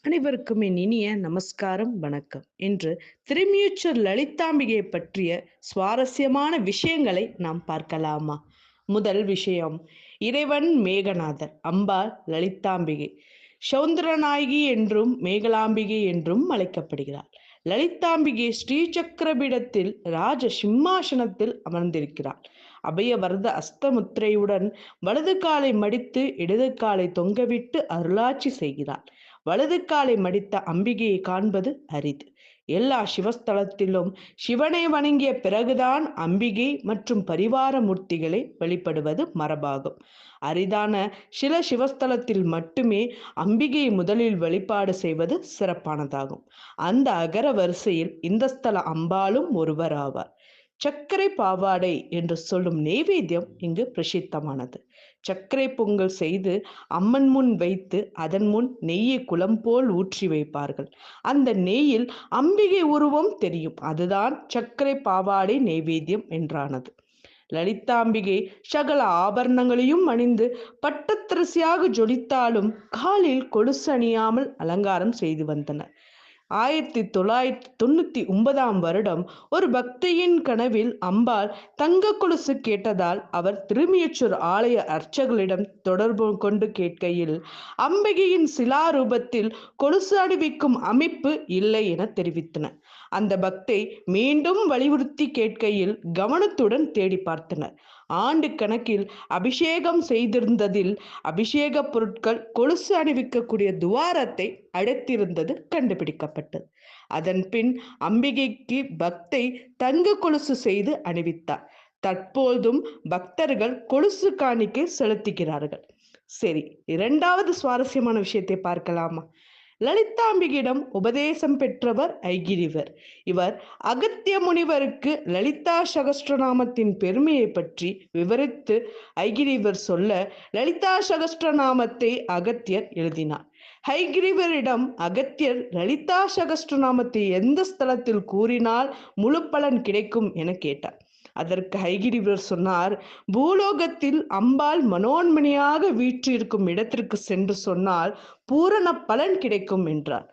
அனைவருக்கும் என் இனிய நமஸ்காரம், வணக்கம். இன்று திருமியூச்சூர் லலிதாம்பிகை பற்றிய சுவாரஸ்யமான விஷயங்களை நாம் பார்க்கலாமா? முதல் விஷயம், இறைவன் மேகநாதர், அம்பாள் லலிதாம்பிகை. சௌந்தரநாயகி என்றும் மேகலாம்பிகை என்றும் அழைக்கப்படுகிறார். லலிதாம்பிகை ஸ்ரீசக்கரபீடத்தில் ராஜ சிம்மாசனத்தில் அமர்ந்திருக்கிறார். அபயவரத அஸ்தமுத்திரையுடன் வலது காலை மடித்து இடது காலை தொங்கவிட்டு அருளாட்சி செய்கிறார். வலது காலை மடித்த அம்பிகையை காண்பது அரிது. எல்லா சிவஸ்தலத்திலும் சிவனை வணங்கிய பிறகுதான் அம்பிகை மற்றும் பரிவார மூர்த்திகளை வழிபடுவது மரபாகும். அரிதான சில சிவஸ்தலத்தில் மட்டுமே அம்பிகையை முதலில் வழிபாடு செய்வது சிறப்பானதாகும். அந்த அகர வரிசையில் இந்த ஸ்தல அம்பாளும் ஒருவர் ஆவார். சர்க்கரை பாவாடை என்று சொல்லும் நெய்வேத்தியம் இங்கு பிரசித்தமானது. சர்க்கரை பொங்கல் செய்து அம்மன் முன் வைத்து அதன் முன் நெய்யை குளம் போல் ஊற்றி வைப்பார்கள். அந்த நெய்யில் அம்பிகை உருவம் தெரியும். அதுதான் சர்க்கரை பாவாடை நெய்வேத்தியம் என்றானது. லலிதாம்பிகை சகல ஆபரணங்களையும் அணிந்து பட்டத்தரசியாக ஜொலித்தாலும் காலில் கொலுசு அணியாமல் அலங்காரம் செய்து வந்தனர். 1999 ஒரு பக்தியின் கனவில் அம்பாள் தங்க கொலுசு கேட்டதால் அவர் திருமியச்சூர் ஆலய அர்ச்சகர்களிடம் தொடர்பு கொண்டு கேட்கையில் அம்பிகையின் சிலாரூபத்தில் கொலுசு அணிவிக்கும் அமைப்பு இல்லை என தெரிவித்தனர். அந்த பக்தை மீண்டும் வலியுறுத்தி கேட்கையில் கவனத்துடன் தேடி பார்த்தனர். ஆண்டு கணக்கில் அபிஷேகம் செய்திருந்ததில் அபிஷேக பொருட்கள் கொலுசு அணிவிக்கக்கூடிய துவாரத்தை அடைத்திருந்தது கண்டுபிடிக்கப்பட்டது. அதன் பின் அம்பிகைக்கு பக்தை தங்க கொலுசு செய்து அணிவித்தார். தற்போதும் பக்தர்கள் கொலுசு காணிக்கை செலுத்துகிறார்கள். சரி, இரண்டாவது சுவாரஸ்யமான விஷயத்தை பார்க்கலாமா? லலிதாம்பிகையிடம் உபதேசம் பெற்றவர் ஐகிரிவர். இவர் அகத்திய முனிவருக்கு லலிதா சகஸ்ரநாமத்தின் பெருமையை பற்றி விவரித்து ஐகிரிவர் சொல்ல லலிதா சகஸ்ரநாமத்தை அகத்தியர் எழுதினார். ஹைகிரிவரிடம் அகத்தியர் லலிதா சகஸ்ரநாமத்தை எந்த ஸ்தலத்தில் கூறினால் முழு பலன் கிடைக்கும் என கேட்டார். அதற்கு ஹைகிரிவர் சொன்னார், பூலோகத்தில் அம்பாள் மனோன்மணியாக வீற்றிருக்கும் இடத்திற்கு சென்று சொன்னால் பூரண பலன் கிடைக்கும் என்றார்.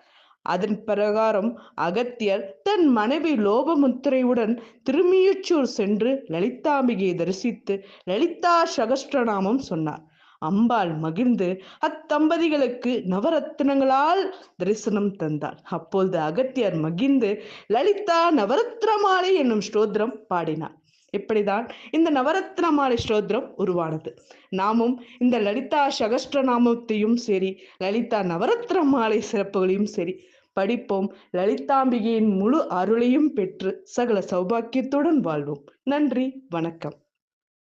அதன் பிரகாரம் அகத்தியர் தன் மனைவி லோபமுத்திரையுடன் திருமியூச்சூர் சென்று லலிதாம்பிகையை தரிசித்து லலிதா சகஸ்ரநாமம் சொன்னார். அம்பாள் மகிழ்ந்து அத்தம்பதிகளுக்கு நவரத்னங்களால் தரிசனம் தந்தார். அப்பொழுது அகத்தியர் மகிழ்ந்து லலிதா நவரத்ன மாலை என்னும் ஸ்தோத்திரம் பாடினார். இப்படிதான் இந்த நவரத்ன மாலை ஸ்தோத்திரம் உருவானது. நாமும் இந்த லலிதா சகஸ்ரநாமத்தையும் சரி, லலிதா நவரத்ன மாலை சிறப்புகளையும் சரி படிப்போம். லலிதாம்பிகையின் முழு அருளையும் பெற்று சகல சௌபாக்கியத்துடன் வாழ்வோம். நன்றி, வணக்கம்.